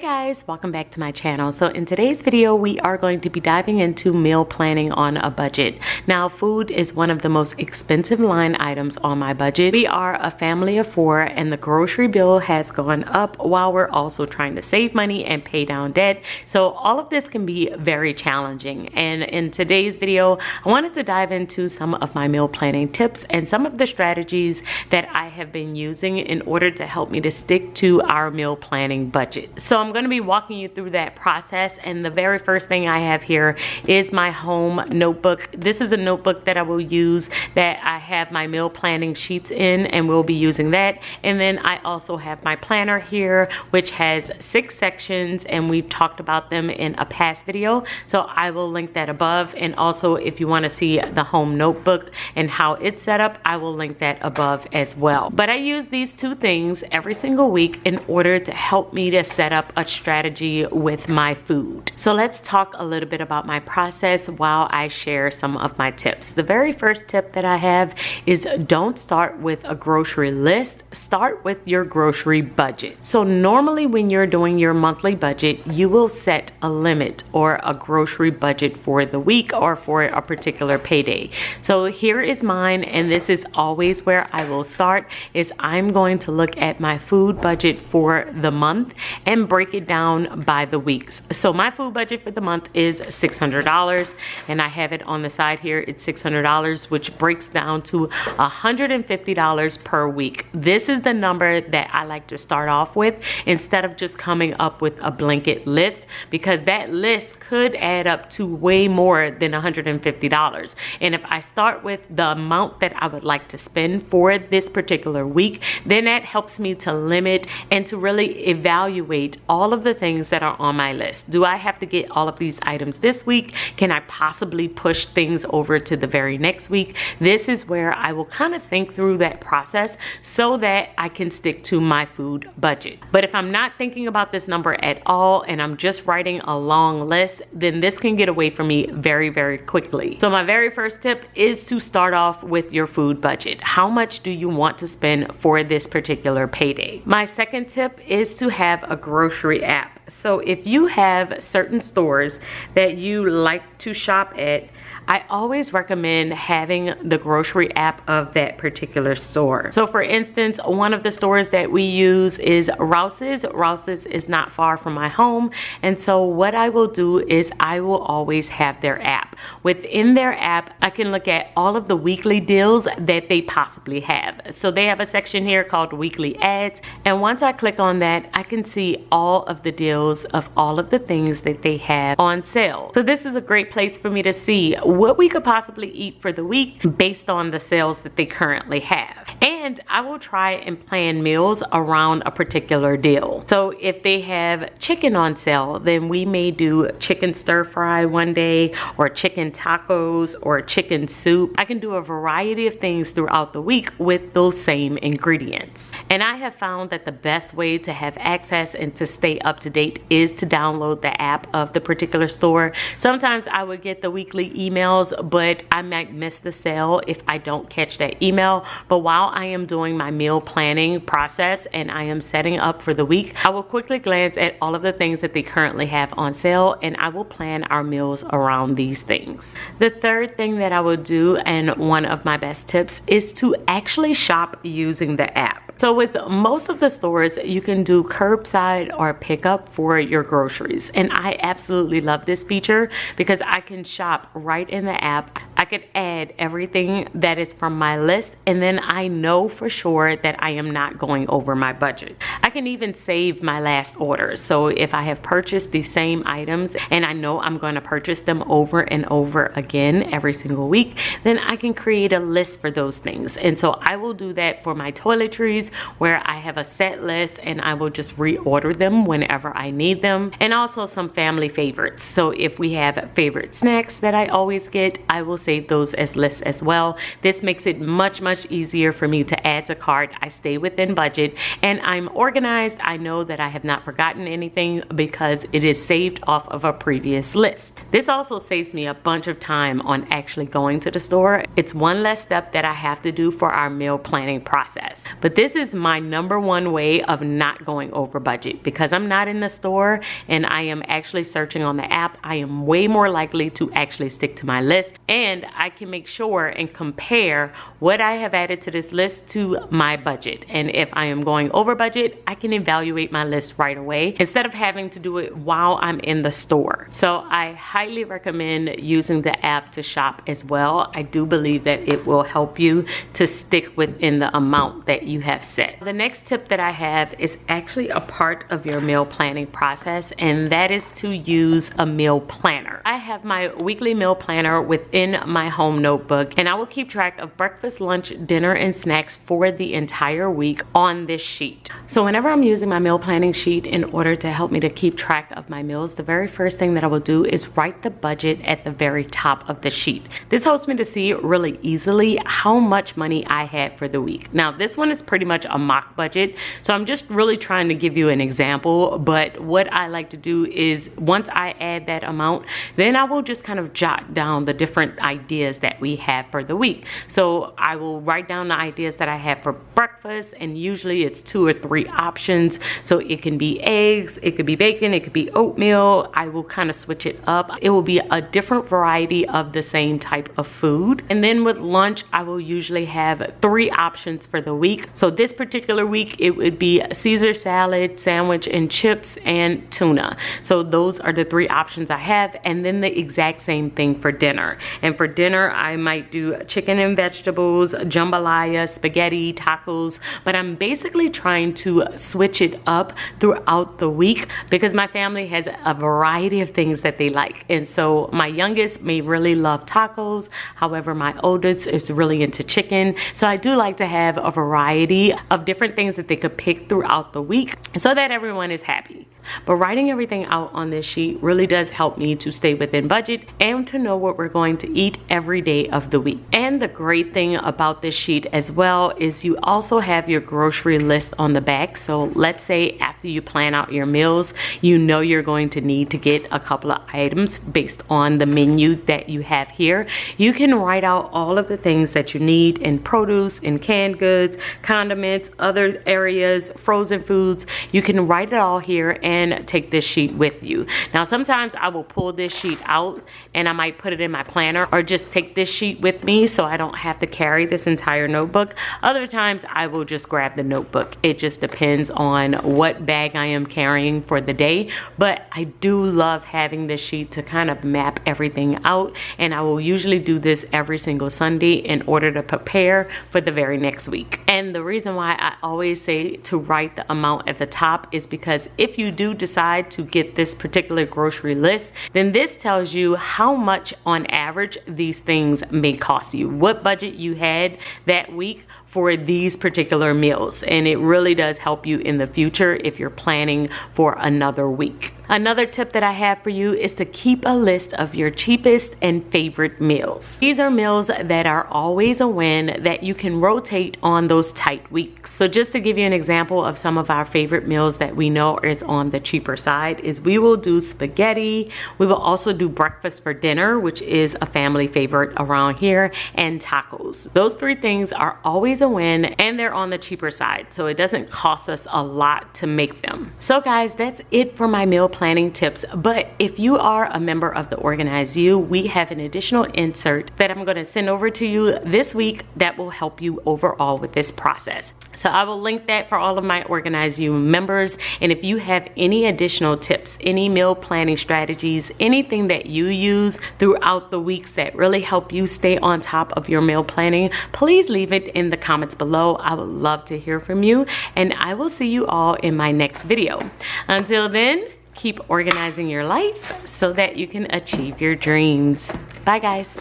Guys, welcome back to my channel. So in today's video, we are going to be diving into meal planning on a budget. Now, food is one of the most expensive line items on my budget. We are a family of 4 and the grocery bill has gone up while we're also trying to save money and pay down debt. So all of this can be very challenging. And in today's video, I wanted to dive into some of my meal planning tips and some of the strategies that I have been using in order to help me to stick to our meal planning budget. So I'm going to be walking you through that process, and the very first thing I have here is my home notebook. This is a notebook that I will use that I have my meal planning sheets in, and we'll be using that. And then I also have my planner here, which has 6 sections, and we've talked about them in a past video, so I will link that above. And also, if you want to see the home notebook and how it's set up, I will link that above as well. But I use these 2 things every single week in order to help me to set up a strategy with my food. So let's talk a little bit about my process while I share some of my tips. The very first tip that I have is don't start with a grocery list, start with your grocery budget. So normally when you're doing your monthly budget, you will set a limit or a grocery budget for the week or for a particular payday. So here is mine, and this is always where I will start, is I'm going to look at my food budget for the month and break it down by the weeks. So my food budget for the month is $600, and I have it on the side here. It's $600, which breaks down to $150 per week. This is the number that I like to start off with instead of just coming up with a blanket list, because that list could add up to way more than $150. And if I start with the amount that I would like to spend for this particular week, then that helps me to limit and to really evaluate all of the things that are on my list. Do I have to get all of these items this week? Can I possibly push things over to the very next week? This is where I will kind of think through that process so that I can stick to my food budget. But if I'm not thinking about this number at all and I'm just writing a long list, then this can get away from me very, very quickly. So my very first tip is to start off with your food budget. How much do you want to spend for this particular payday? My second tip is to have a grocery app. So if you have certain stores that you like to shop at, I always recommend having the grocery app of that particular store. So for instance, one of the stores that we use is Rouse's. Rouse's is not far from my home, and so what I will do is I will always have their app. Within their app, I can look at all of the weekly deals that they possibly have. So they have a section here called weekly ads, and once I click on that, I can see all of the deals of all of the things that they have on sale. So this is a great place for me to see what we could possibly eat for the week based on the sales that they currently have. And I will try and plan meals around a particular deal. So if they have chicken on sale, then we may do chicken stir fry one day, or chicken tacos, or chicken soup. I can do a variety of things throughout the week with those same ingredients. And I have found that the best way to have access and to stay up to date is to download the app of the particular store. Sometimes I would get the weekly emails, but I might miss the sale if I don't catch that email. But while I am doing my meal planning process and I am setting up for the week, I will quickly glance at all of the things that they currently have on sale, and I will plan our meals around these things. The third thing that I will do, and one of my best tips, is to actually shop using the app. So with most of the stores, you can do curbside or pickup for your groceries. And I absolutely love this feature because I can shop right in the app. I could add everything that is from my list, and then I know for sure that I am not going over my budget. I can even save my last orders. So if I have purchased the same items and I know I'm going to purchase them over and over again every single week, then I can create a list for those things. And so I will do that for my toiletries, where I have a set list and I will just reorder them whenever I need them, and also some family favorites. So if we have favorite snacks that I always get, I will save save those as lists as well. This makes it much easier for me to add to cart. I stay within budget and I'm organized. I know that I have not forgotten anything because it is saved off of a previous list. This also saves me a bunch of time on actually going to the store. It's one less step that I have to do for our meal planning process. But this is my #1 way of not going over budget. Because I'm not in the store and I am actually searching on the app, I am way more likely to actually stick to my list, and I can make sure and compare what I have added to this list to my budget. And if I am going over budget, I can evaluate my list right away instead of having to do it while I'm in the store. So I highly recommend using the app to shop as well. I do believe that it will help you to stick within the amount that you have set. The next tip that I have is actually a part of your meal planning process, and that is to use a meal planner. I have my weekly meal planner within my home notebook, and I will keep track of breakfast, lunch, dinner, and snacks for the entire week on this sheet. So whenever I'm using my meal planning sheet in order to help me to keep track of my meals, the very first thing that I will do is write the budget at the very top of the sheet. This helps me to see really easily how much money I had for the week. Now this one is pretty much a mock budget, so I'm just really trying to give you an example, but what I like to do is once I add that amount, then I will just kind of jot down the different ideas that we have for the week. So I will write down the ideas that I have for breakfast, and usually it's 2 or 3 options. So it can be eggs, it could be bacon, it could be oatmeal. I will kind of switch it up. It will be a different variety of the same type of food. And then with lunch, I will usually have 3 options for the week. So this particular week, it would be Caesar salad, sandwich and chips, and tuna. So those are the 3 options I have, and then the exact same thing for dinner. And for dinner, I might do chicken and vegetables, jambalaya, spaghetti, tacos, but I'm basically trying to switch it up throughout the week because my family has a variety of things that they like. And so my youngest may really love tacos. However, my oldest is really into chicken. So I do like to have a variety of different things that they could pick throughout the week so that everyone is happy. But writing everything out on this sheet really does help me to stay within budget and to know what we're going to eat every day of the week. And the great thing about this sheet as well is you also have your grocery list on the back. So let's say after you plan out your meals, you know you're going to need to get a couple of items based on the menu that you have here. You can write out all of the things that you need in produce, in canned goods, condiments, other areas, frozen foods. You can write it all here and take this sheet with you. Now sometimes I will pull this sheet out and I might put it in my planner or just take this sheet with me so I don't have to carry this entire notebook. Other times I will just grab the notebook. It just depends on what bag I am carrying for the day, but I do love having this sheet to kind of map everything out, and I will usually do this every single Sunday in order to prepare for the very next week. And the reason why I always say to write the amount at the top is because if you do decide to get this particular grocery list, then this tells you how much on average these things may cost you, what budget you had that week for these particular meals. And it really does help you in the future if you're planning for another week. Another tip that I have for you is to keep a list of your cheapest and favorite meals. These are meals that are always a win that you can rotate on those tight weeks. So just to give you an example of some of our favorite meals that we know is on the cheaper side is we will do spaghetti. We will also do breakfast for dinner, which is a family favorite around here, and tacos. Those 3 things are always a win and they're on the cheaper side. So it doesn't cost us a lot to make them. So guys, that's it for my meal planning tips. But if you are a member of the Organize You, we have an additional insert that I'm going to send over to you this week that will help you overall with this process. So I will link that for all of my Organize You members. And if you have any additional tips, any meal planning strategies, anything that you use throughout the weeks that really help you stay on top of your meal planning, please leave it in the comments below. I would love to hear from you, and I will see you all in my next video. Until then, keep organizing your life so that you can achieve your dreams. Bye guys.